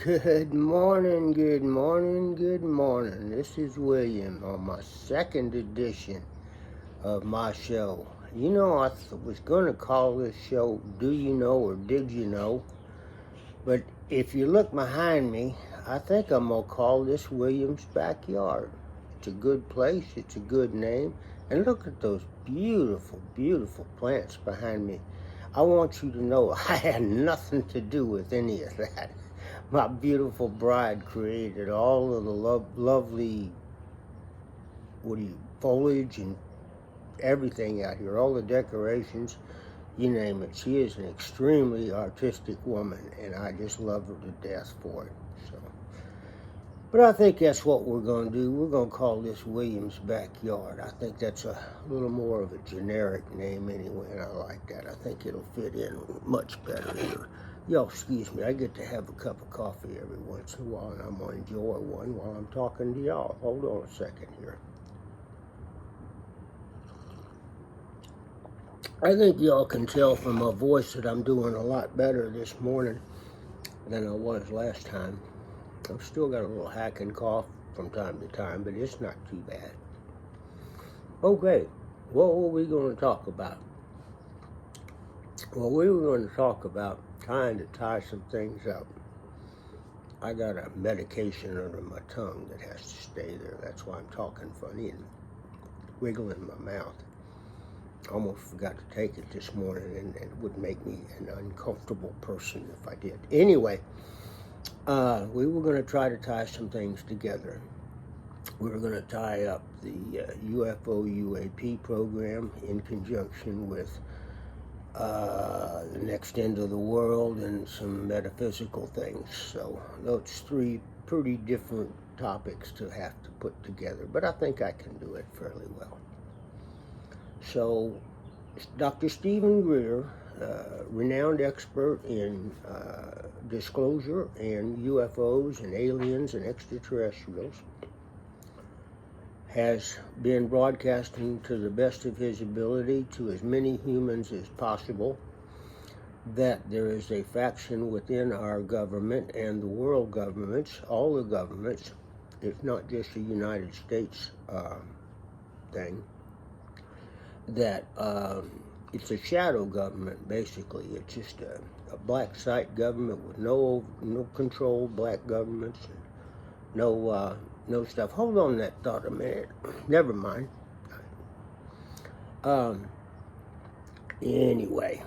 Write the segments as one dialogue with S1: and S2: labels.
S1: Good morning, good morning, good morning. This is William on my second edition of my show. I was going to call this show Do You Know or Did You Know? But if you look behind me, I think I'm going to call this William's Backyard. It's a good place, it's a good name. And look at those beautiful, beautiful plants behind me. I want you to know I had nothing to do with any of that. My beautiful bride created all of the lovely, foliage and everything out here, all the decorations, you name it. She is an extremely artistic woman, and I just love her to death for it. But I think that's what we're going to do. We're going to call this William's Backyard. I think that's a little more of a generic name anyway, and I like that. I think it'll fit in much better here. Y'all, excuse me, I get to have a cup of coffee every once in a while, and I'm going to enjoy one while I'm talking to y'all. Hold on a second here. I think y'all can tell from my voice that I'm doing a lot better this morning than I was last time. I've still got a little hacking cough from time to time, but it's not too bad. Okay, what were we going to talk about? Well, we were going to talk about trying to tie some things up. I got a medication under my tongue that has to stay there. That's why I'm talking funny and wiggling my mouth. I almost forgot to take it this morning, and it would make me an uncomfortable person if I did. Anyway, we were going to try to tie some things together. We were going to tie up the UFO UAP program in conjunction with the next end of the world and some metaphysical things. So those three pretty different topics to have to put together, but I think I can do it fairly well. So Dr. Stephen Greer, renowned expert in disclosure and UFOs and aliens and extraterrestrials, has been broadcasting to the best of his ability to as many humans as possible that there is a faction within our government and the world governments, all the governments. It's not just a United States thing, that it's a shadow government, basically. It's just a black site government with no control, black governments, and no stuff. Hold on that thought a minute. Never mind. Anyway,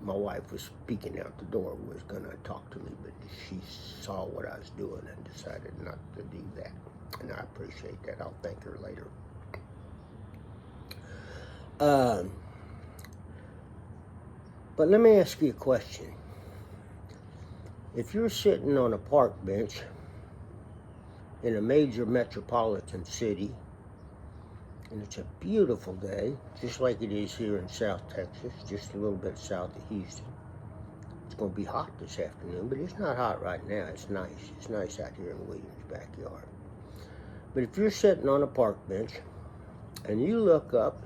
S1: my wife was peeking out the door, was going to talk to me, but she saw what I was doing and decided not to do that. And I appreciate that. I'll thank her later. But let me ask you a question. If you're sitting on a park bench in a major metropolitan city, and it's a beautiful day, just like it is here in South Texas, just a little bit south of Houston. It's going to be hot this afternoon, but it's not hot right now. It's nice. It's nice out here in William's Backyard. But if you're sitting on a park bench and you look up,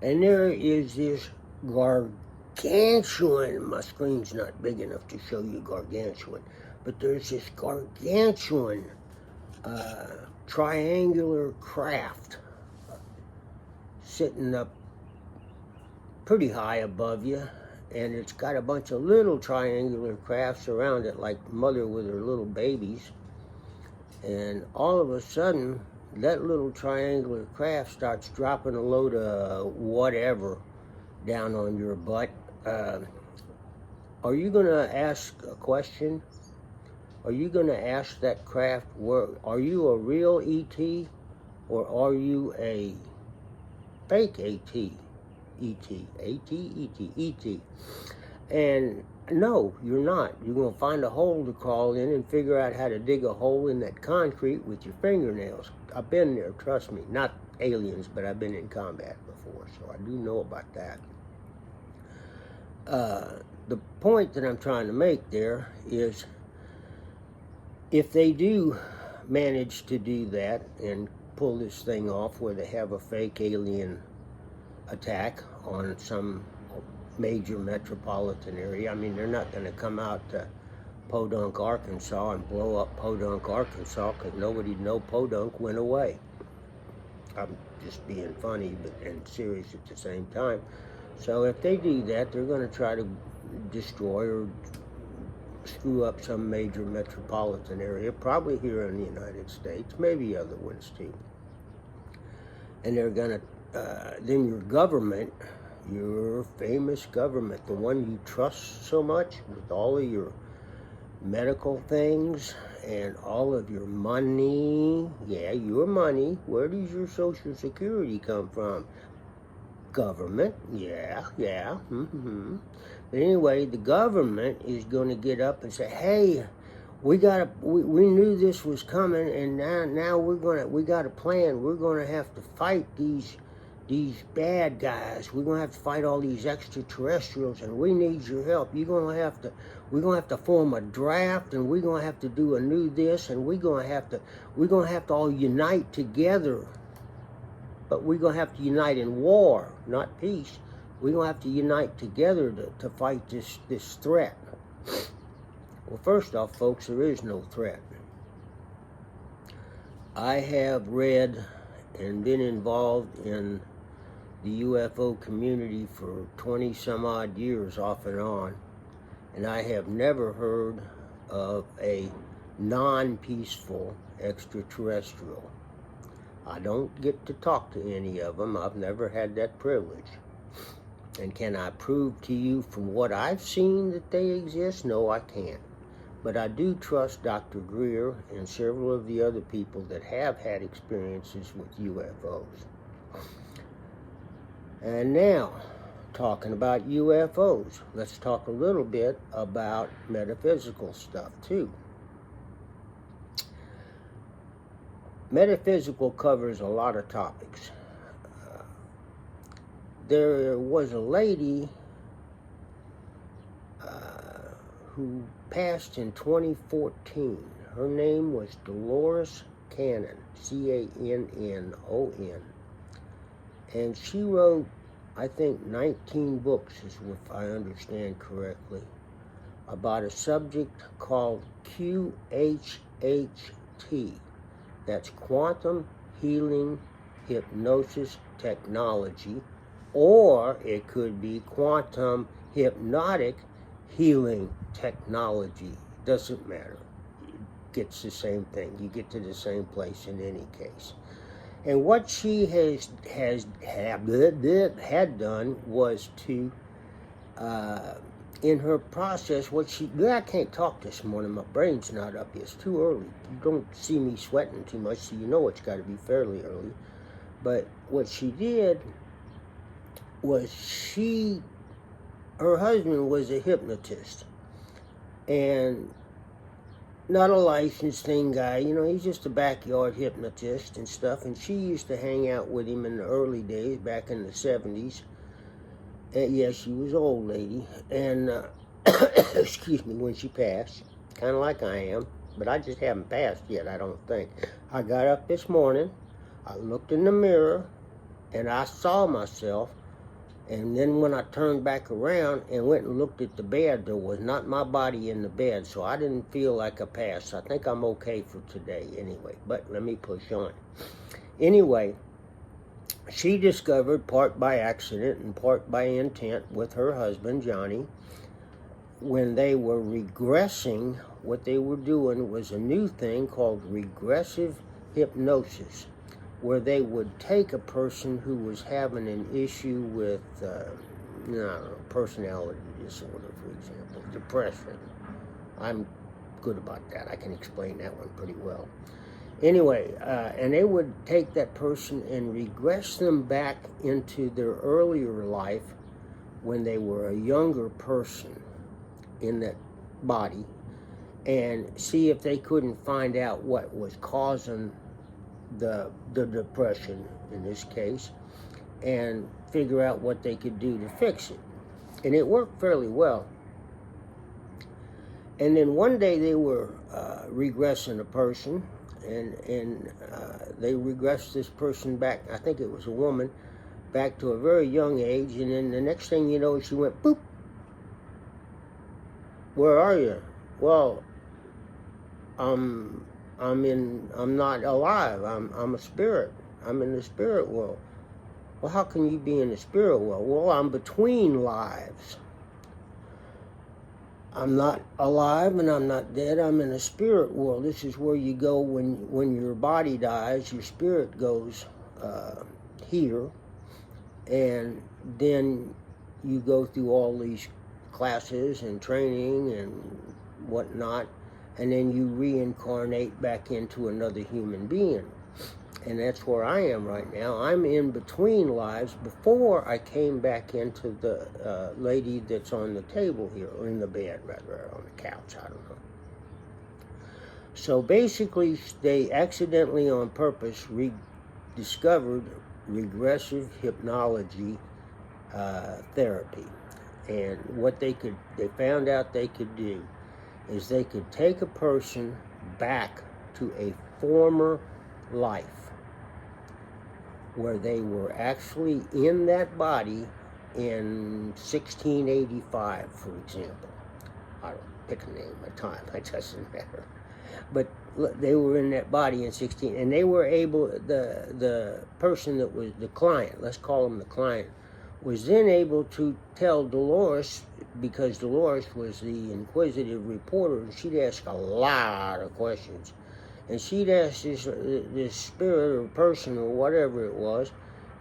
S1: and there is this gargantuan, my screen's not big enough to show you gargantuan, but there's this gargantuan triangular craft sitting up pretty high above you, and it's got a bunch of little triangular crafts around it like mother with her little babies, and all of a sudden that little triangular craft starts dropping a load of whatever down on your butt. Are you going to ask a question? Are you going to ask that craft, are you a real ET or are you a fake ET? ET. And no, you're not. You're going to find a hole to crawl in and figure out how to dig a hole in that concrete with your fingernails. I've been there, trust me. Not aliens, but I've been in combat before, so I do know about that. The point that I'm trying to make there is, if they do manage to do that and pull this thing off where they have a fake alien attack on some major metropolitan area, I mean, they're not going to come out to Podunk, Arkansas, and blow up Podunk, Arkansas, because nobody'd know Podunk went away. I'm just being funny and serious at the same time. So if they do that, they're going to try to destroy or screw up some major metropolitan area, probably here in the United States, maybe other ones too. And they're going to, then your government, your famous government, the one you trust so much with all of your medical things and all of your money, yeah, your money, where does your Social Security come from? Government, yeah. But anyway, the government is going to get up and say, hey, we knew this was coming, and now we got a plan. We're going to have to fight these bad guys. We're going to have to fight all these extraterrestrials, and we need your help. We're going to have to form a draft, and we're going to have to do a new this, and we're going to have to all unite together. But we're going to have to unite in war, not peace. We're going to have to unite together to fight this threat. Well, first off, folks, there is no threat. I have read and been involved in the UFO community for 20 some odd years off and on, and I have never heard of a non-peaceful extraterrestrial. I don't get to talk to any of them. I've never had that privilege. And can I prove to you from what I've seen that they exist? No, I can't. But I do trust Dr. Greer and several of the other people that have had experiences with UFOs. And now, talking about UFOs, let's talk a little bit about metaphysical stuff too. Metaphysical covers a lot of topics. There was a lady who passed in 2014. Her name was Dolores Cannon, Cannon. And she wrote, I think, 19 books, if I understand correctly, about a subject called QHHT. That's Quantum Healing Hypnosis Technology, or it could be Quantum Hypnotic Healing Technology. Doesn't matter. It gets the same thing. You get to the same place in any case. And what she had done was to, in her process, I can't talk this morning. My brain's not up. It's too early. You don't see me sweating too much, so you know it's got to be fairly early. But what she did was her husband was a hypnotist. And not a licensed thing guy, he's just a backyard hypnotist and stuff. And she used to hang out with him in the early days, back in the 70s. And yeah, she was an old lady. And, excuse me, when she passed, kind of like I am. But I just haven't passed yet, I don't think. I got up this morning, I looked in the mirror, and I saw myself. And then when I turned back around and went and looked at the bed, there was not my body in the bed, so I didn't feel like a pass. I think I'm okay for today anyway, but let me push on. Anyway, she discovered, part by accident and part by intent with her husband, Johnny, when they were regressing, what they were doing was a new thing called regressive hypnosis, where they would take a person who was having an issue with, personality disorder, for example, depression. I'm good about that. I can explain that one pretty well. Anyway, and they would take that person and regress them back into their earlier life when they were a younger person in that body, and see if they couldn't find out what was causing the depression in this case, and figure out what they could do to fix it. And it worked fairly well. And then one day they were regressing a person, and they regressed this person back, I think it was a woman, back to a very young age, and then the next thing you know, she went, boop. Where are you? well, I'm not alive. I'm a spirit. I'm in the spirit world. Well, how can you be in the spirit world? Well, I'm between lives. I'm not alive and I'm not dead. I'm in the spirit world. This is where you go when your body dies. Your spirit goes here, and then you go through all these classes and training and whatnot, and then you reincarnate back into another human being. And that's where I am right now. I'm in between lives before I came back into the lady that's on the table here, or in the bed, rather, on the couch, I don't know. So basically, they accidentally, on purpose, discovered regressive hypnology therapy. And what they found out they could do is they could take a person back to a former life where they were actually in that body in 1685, for example. I don't pick a name, a time, it doesn't matter. But they were in that body in 16, and they were able, the person that was the client, let's call him the client, was then able to tell Dolores, because Dolores was the inquisitive reporter, and she'd ask a lot of questions. And she'd ask this spirit or person or whatever it was,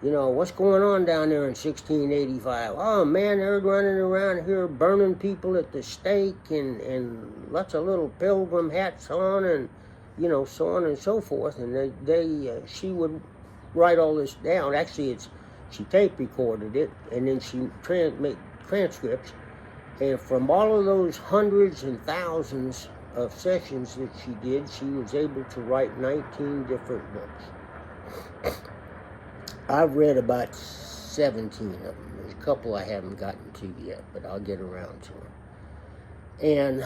S1: you know, what's going on down there in 1685? Oh man, they're running around here burning people at the stake and lots of little pilgrim hats on, and you know, so on and so forth. And she would write all this down. Actually, she tape recorded it, and then she made transcripts. And from all of those hundreds and thousands of sessions that she did, she was able to write 19 different books. I've read about 17 of them. There's a couple I haven't gotten to yet, but I'll get around to them. And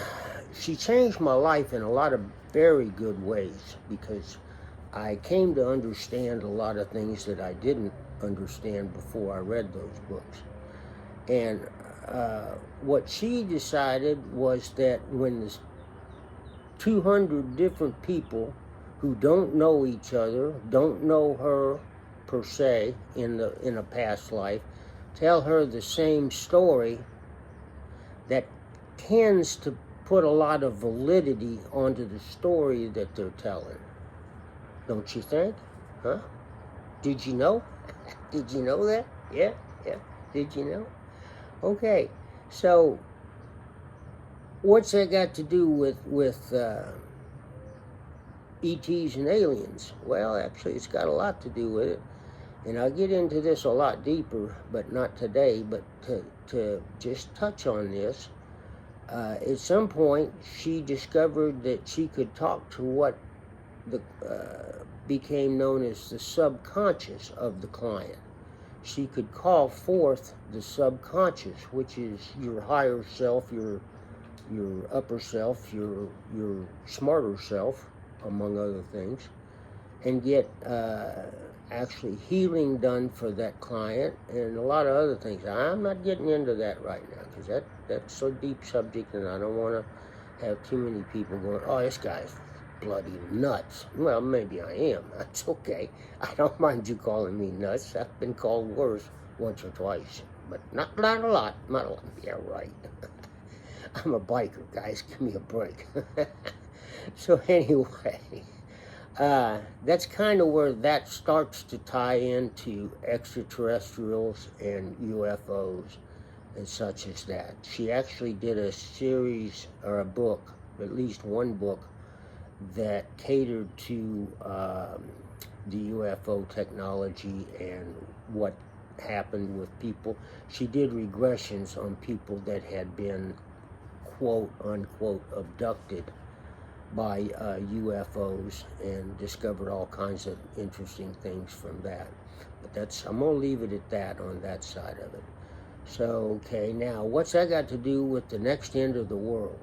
S1: she changed my life in a lot of very good ways, because I came to understand a lot of things that I didn't understand before I read those books. And what she decided was that when the 200 different people who don't know each other, don't know her per se in a past life, tell her the same story, that tends to put a lot of validity onto the story that they're telling. Don't you think? Huh? Did you know? Did you know that? Yeah. Did you know? Okay, so what's that got to do with ETs and aliens? Well, actually, it's got a lot to do with it. And I'll get into this a lot deeper, but not today, but to just touch on this. At some point, she discovered that she could talk to what became known as the subconscious of the client. She could call forth the subconscious, which is your higher self, your upper self, your smarter self, among other things, and get actually healing done for that client and a lot of other things. I'm not getting into that right now, because that's a deep subject, and I don't want to have too many people going, oh, this guy's bloody nuts. Well, maybe I am. That's okay. I don't mind you calling me nuts. I've been called worse once or twice, but not a lot. Not a lot. Yeah, right. I'm a biker, guys. Give me a break. So anyway, that's kind of where that starts to tie into extraterrestrials and UFOs and such as that. She actually did a series, or a book, at least one book, that catered to the UFO technology and what happened with people. She did regressions on people that had been quote unquote abducted by UFOs, and discovered all kinds of interesting things from that. But I'm gonna leave it at that on that side of it. So okay, now what's that got to do with the next end of the world?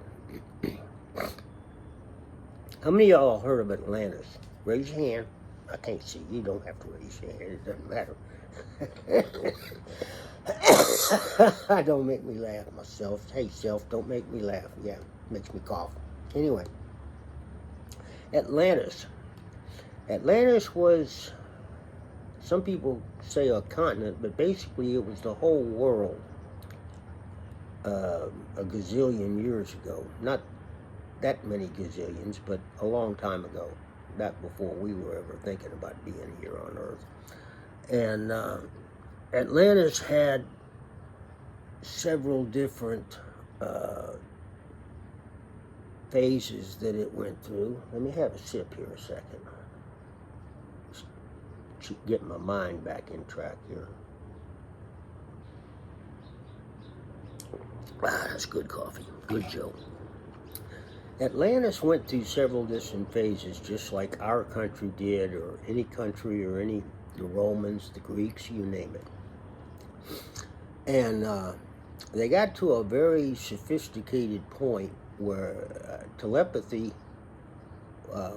S1: How many of y'all heard of Atlantis? Raise your hand. I can't see. You don't have to raise your hand. It doesn't matter. Don't make me laugh myself. Hey, self, don't make me laugh. Yeah. Makes me cough. Anyway, Atlantis. Atlantis was, some people say a continent, but basically it was the whole world a gazillion years ago. Not that many gazillions, but a long time ago. Back before we were ever thinking about being here on Earth. And Atlantis had several different phases that it went through. Let me have a sip here a second. Just get my mind back in track here. Ah, that's good coffee. Good joke. Atlantis went through several different phases, just like our country did, or any country, or the Romans, the Greeks, you name it. And they got to a very sophisticated point where telepathy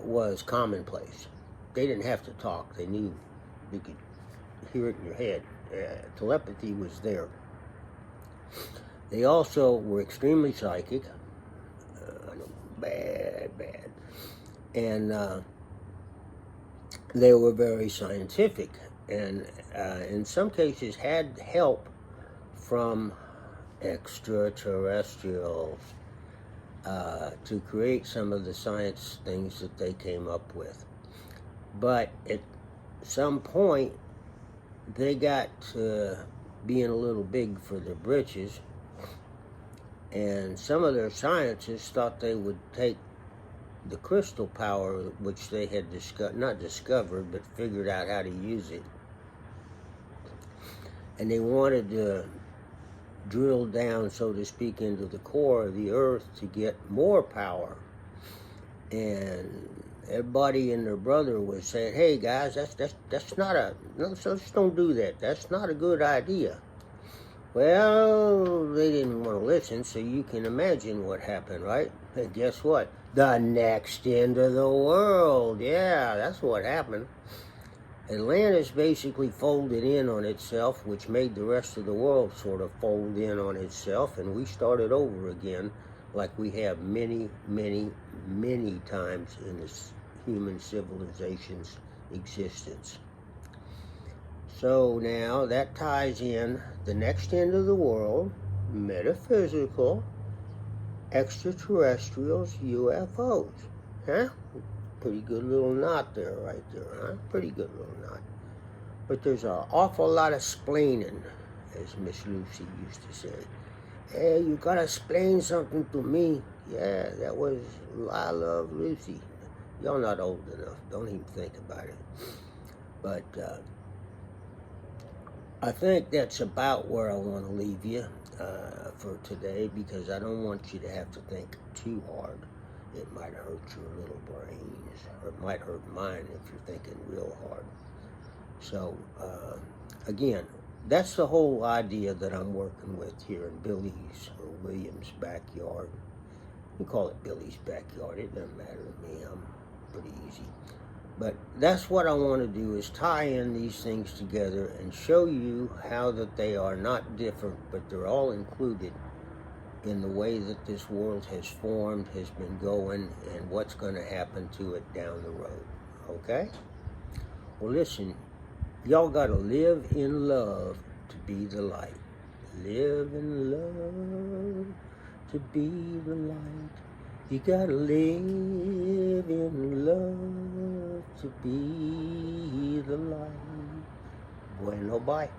S1: was commonplace. They didn't have to talk. They knew you could hear it in your head. Telepathy was there. They also were extremely psychic. Bad. And they were very scientific, and in some cases had help from extraterrestrials to create some of the science things that they came up with. But at some point, they got to being a little big for their britches, and some of their scientists thought they would take the crystal power, which they had not discovered, but figured out how to use it. And they wanted to drill down, so to speak, into the core of the earth to get more power. And everybody and their brother was saying, "Hey guys, that's not a, no, so just don't do that. That's not a good idea." Well, they didn't want to listen, so you can imagine what happened, right? And guess what? The next end of the world. Yeah, that's what happened. Atlantis basically folded in on itself, which made the rest of the world sort of fold in on itself, and we started over again like we have many, many, many times in this human civilization's existence. So now that ties in the next end of the world, metaphysical, extraterrestrials, UFOs. Huh? Pretty good little knot there, right there, huh? Pretty good little knot. But there's an awful lot of splaining, as Miss Lucy used to say. Hey, you gotta explain something to me. Yeah, that was I Love Lucy. Y'all not old enough. Don't even think about it. But I think that's about where I want to leave you for today, because I don't want you to have to think too hard. It might hurt your little brains, or it might hurt mine if you're thinking real hard. So, again, that's the whole idea that I'm working with here in Billy's or William's backyard. You call it Billy's backyard. It doesn't matter to me. I'm pretty easy. But that's what I want to do, is tie in these things together and show you how that they are not different, but they're all included in the way that this world has formed, has been going, and what's going to happen to it down the road. Okay? Well, listen, y'all got to live in love to be the light. Live in love to be the light. You gotta live in love to be the light. Bueno, bye.